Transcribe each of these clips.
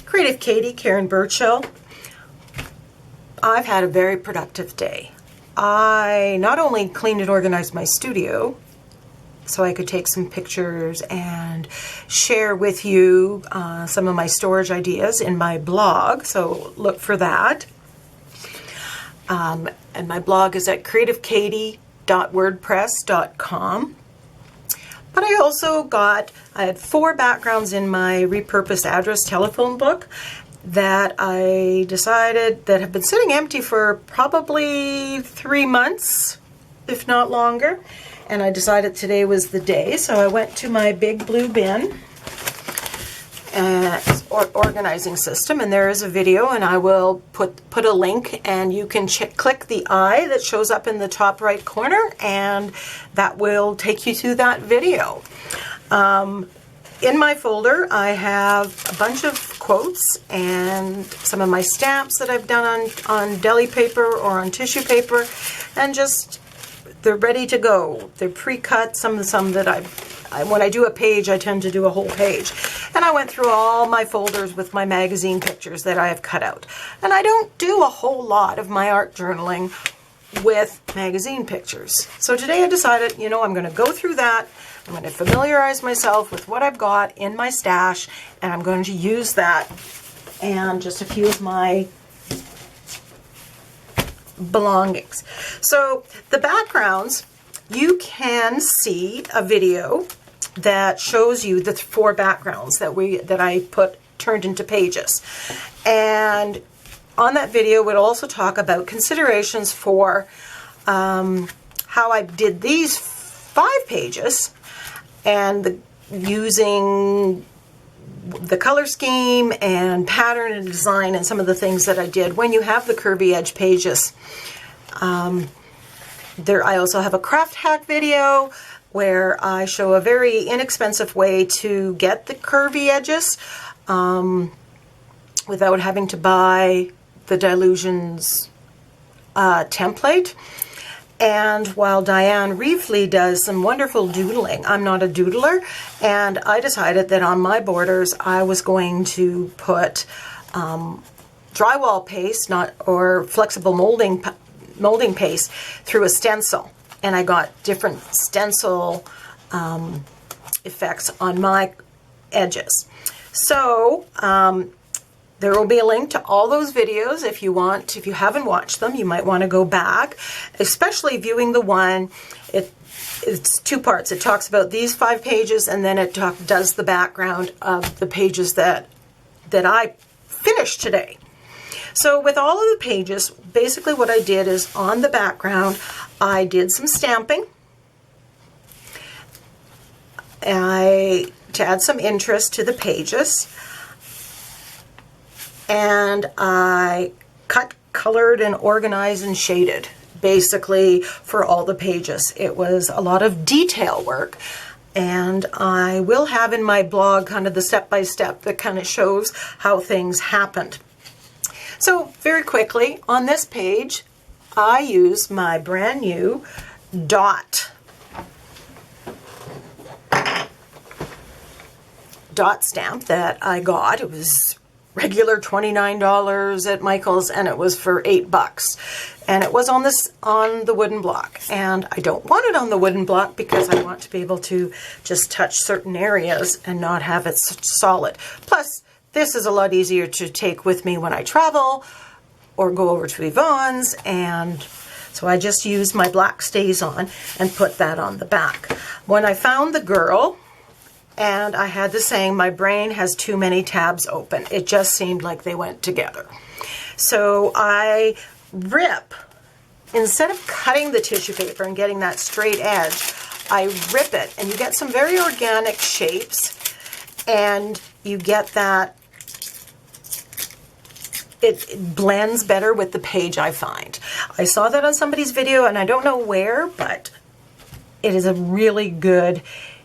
Creative Katie, Karen Burchill. I've had a very productive day. I not only cleaned and organized my studio so I could take some pictures and share with you some of my storage ideas in my blog, so look for that. And my blog is at creativekatie.wordpress.com. But I had 4 backgrounds in my repurposed address telephone book that I decided that have been sitting empty for probably 3 months, if not longer. And I decided today was the day, so I went to my big blue bin organizing system, and there is a video, and I will put a link, and you can click the eye that shows up in the top right corner, and that will take you to that video. In my folder, I have a bunch of quotes and some of my stamps that I've done on deli paper or on tissue paper, and just they're ready to go. They're pre-cut. Some that when I do a page, I tend to do a whole page. And I went through all my folders with my magazine pictures that I have cut out. And I don't do a whole lot of my art journaling with magazine pictures. So today I decided, I'm going to go through that. I'm going to familiarize myself with what I've got in my stash, and I'm going to use that and just a few of my belongings. So the backgrounds, you can see a video that shows you the 4 backgrounds that I turned into pages. And on that video would also talk about considerations for how I did these 5 pages and using the color scheme and pattern and design and some of the things that I did when you have the curvy edge pages. I also have a craft hack video where I show a very inexpensive way to get the curvy edges without having to buy the Dylusions template. And while Diane Reefley does some wonderful doodling, I'm not a doodler, and I decided that on my borders I was going to put drywall paste or flexible molding paste through a stencil. And I got different stencil effects on my edges. So there will be a link to all those videos if you haven't watched them. You might want to go back, especially viewing the one. It's 2 parts. It talks about these 5 pages, and then it does the background of the pages that I finished today. So with all of the pages, basically what I did is on the background, I did some stamping. To add some interest to the pages. And I cut, colored, and organized and shaded, basically, for all the pages. It was a lot of detail work. And I will have in my blog kind of the step-by-step that kind of shows how things happened. So very quickly, on this page, I use my brand new dot stamp that I got. It was regular $29 at Michael's, and it was for $8. And it was on the wooden block. And I don't want it on the wooden block because I want to be able to just touch certain areas and not have it solid. Plus, this is a lot easier to take with me when I travel or go over to Yvonne's, and so I just used my black StazOn and put that on the back. When I found the girl, and I had the saying, my brain has too many tabs open. It just seemed like they went together. So I instead of cutting the tissue paper and getting that straight edge, I rip it, and you get some very organic shapes, and you get that it blends better with the page, I find. I saw that on somebody's video, and I don't know where, but it is a really good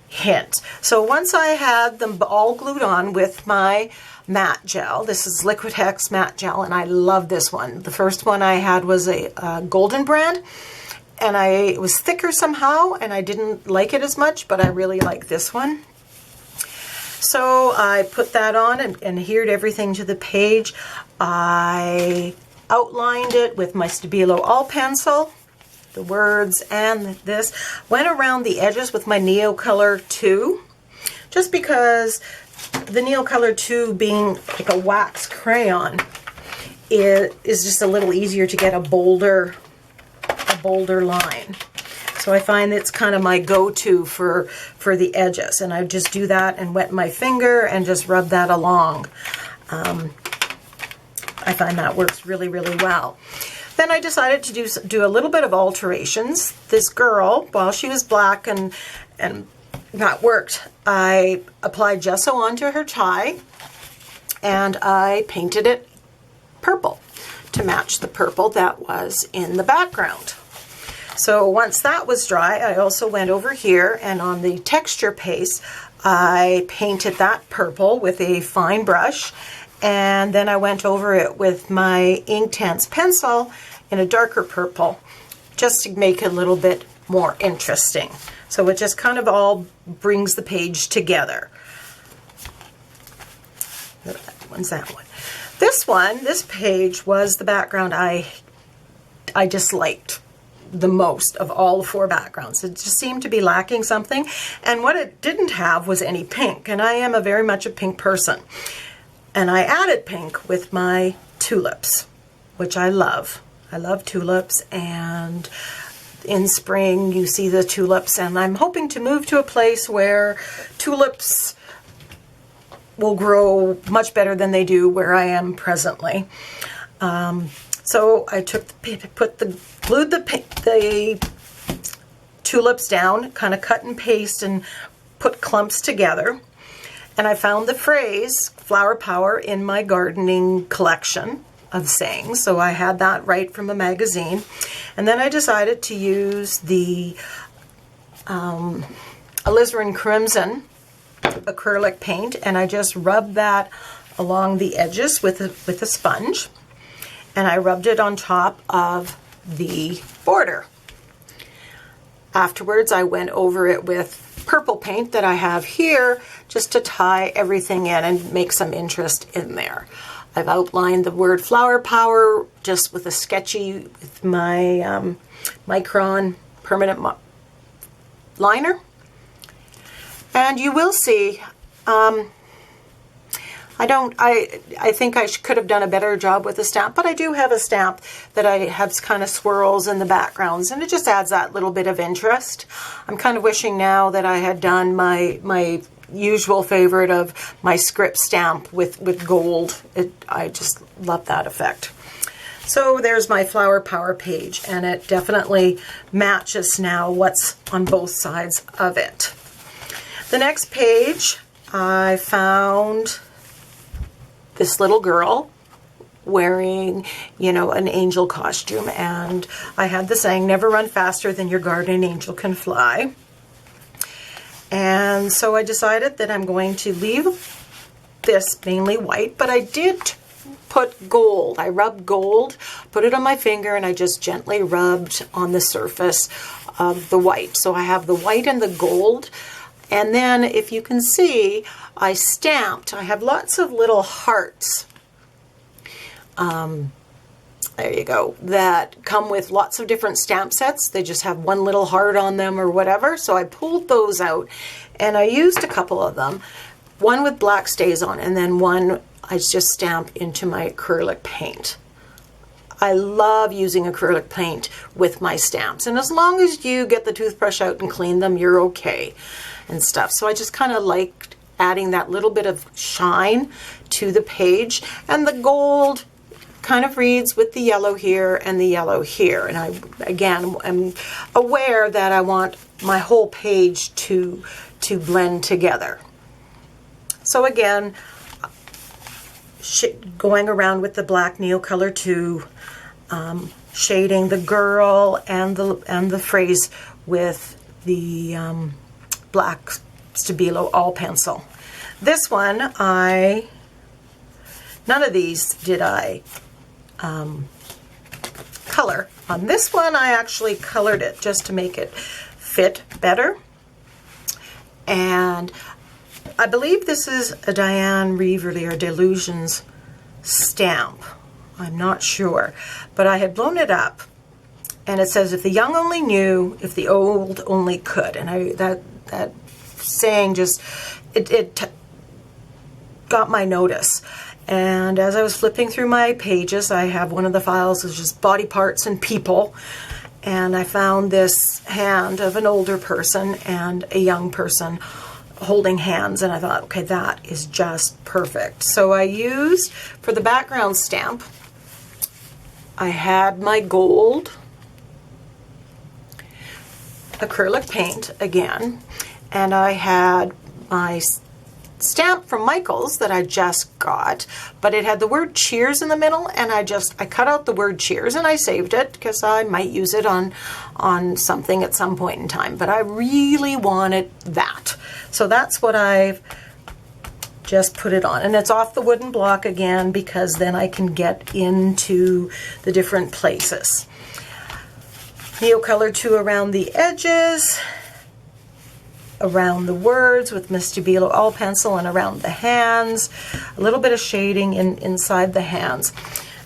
hint. So once I had them all glued on with my matte gel, this is Liquitex matte gel, and I love this one. The first one I had was a Golden brand, and it was thicker somehow, and I didn't like it as much, but I really like this one. So I put that on and adhered everything to the page. I outlined it with my Stabilo All Pencil, the words and this. Went around the edges with my Neocolor 2, just because the Neocolor 2 being like a wax crayon, it is just a little easier to get a bolder line. So I find it's kind of my go-to for the edges, and I just do that and wet my finger and just rub that along. I find that works really, really well. Then I decided to do a little bit of alterations. This girl, while she was black and that worked, I applied gesso onto her tie and I painted it purple to match the purple that was in the background. So once that was dry, I also went over here and on the texture paste, I painted that purple with a fine brush, and then I went over it with my Inktense pencil in a darker purple, just to make it a little bit more interesting. So it just kind of all brings the page together. That one. This page was the background I disliked the most of all the 4 backgrounds. It just seemed to be lacking something, and what it didn't have was any pink, and I am very much a pink person. And I added pink with my tulips, which I love. I love tulips, and in spring you see the tulips, and I'm hoping to move to a place where tulips will grow much better than they do where I am presently. So I glued the tulips down, kind of cut and paste and put clumps together. And I found the phrase Flower Power in my gardening collection of sayings. So I had that right from a magazine. And then I decided to use the alizarin crimson acrylic paint, and I just rubbed that along the edges with a sponge, and I rubbed it on top of the border. Afterwards, I went over it with purple paint that I have here just to tie everything in and make some interest in there. I've outlined the word Flower Power just with a sketchy, with my Micron permanent liner. And you will see, I think I could have done a better job with the stamp, but I do have a stamp that I have kind of swirls in the backgrounds, and it just adds that little bit of interest. I'm kind of wishing now that I had done my usual favorite of my script stamp with gold. I just love that effect. So there's my Flower Power page, and it definitely matches now what's on both sides of it. The next page, I found this little girl wearing, an angel costume, and I had the saying, never run faster than your guardian angel can fly. And so I decided that I'm going to leave this mainly white, but I did put gold. I rubbed gold, put it on my finger, and I just gently rubbed on the surface of the white. So I have the white and the gold. And then, if you can see, I stamped. I have lots of little hearts. There you go. That come with lots of different stamp sets. They just have one little heart on them or whatever. So I pulled those out, and I used a couple of them. One with black stays on, and then one I just stamp into my acrylic paint. I love using acrylic paint with my stamps, and as long as you get the toothbrush out and clean them, you're okay and stuff. So I just kind of liked adding that little bit of shine to the page, and the gold kind of reads with the yellow here and the yellow here. And I, again, am aware that I want my whole page to blend together. So again, going around with the black Neocolor 2, shading the girl and the phrase with the black Stabilo All Pencil. This one, none of these did I color. On this one, I actually colored it just to make it fit better. And I believe this is a Diane Reverly or Delusions stamp. I'm not sure, but I had blown it up, and it says, "If the young only knew, if the old only could." And that saying just it got my notice. And as I was flipping through my pages, I have one of the files is just body parts and people, and I found this hand of an older person and a young person holding hands, and I thought, okay, that is just perfect. So I used, for the background stamp, I had my gold acrylic paint again, and I had my stamp from Michaels that I just got, but it had the word cheers in the middle, and I cut out the word cheers and I saved it because I might use it on something at some point in time, but I really wanted that. So that's what I've just put it on, and it's off the wooden block again because then I can get into the different places. Neocolor too around the edges, around the words with Miss Stabilo all pencil, and around the hands, a little bit of shading inside the hands.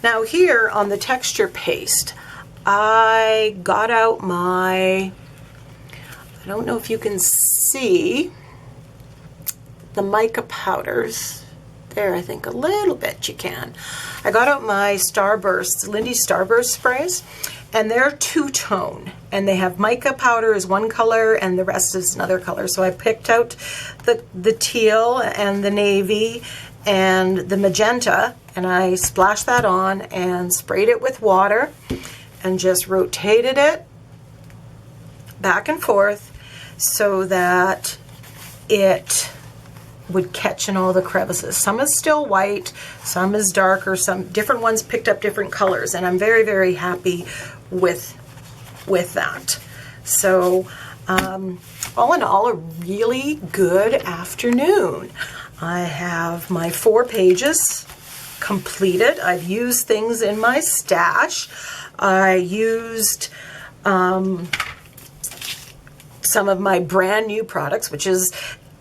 Now here on the texture paste, I got out my, I don't know if you can see the mica powders there. I think a little bit you can. I got out my Starburst, Lindy Starburst sprays, and they're two-tone, and they have mica powder is one color and the rest is another color. So I picked out the teal and the navy and the magenta, and I splashed that on and sprayed it with water and just rotated it back and forth so that it would catch in all the crevices. Some is still white, some is darker, some different ones picked up different colors, and I'm very, very happy with that. So all in all, a really good afternoon. I have my 4 pages completed. I've used things in my stash. I used some of my brand new products, which is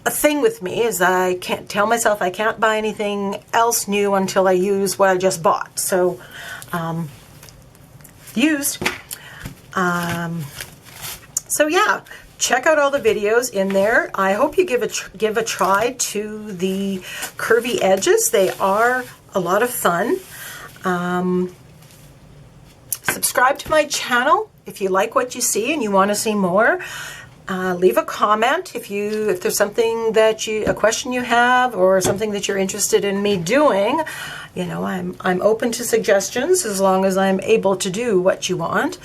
a thing with me, is I can't tell myself I can't buy anything else new until I use what I just bought. So used. So yeah, check out all the videos in there. I hope you give a try to the curvy edges. They are a lot of fun. Subscribe to my channel if you like what you see and you want to see more. Leave a comment if there's something that a question you have or something that you're interested in me doing. You know, I'm open to suggestions as long as I'm able to do what you want.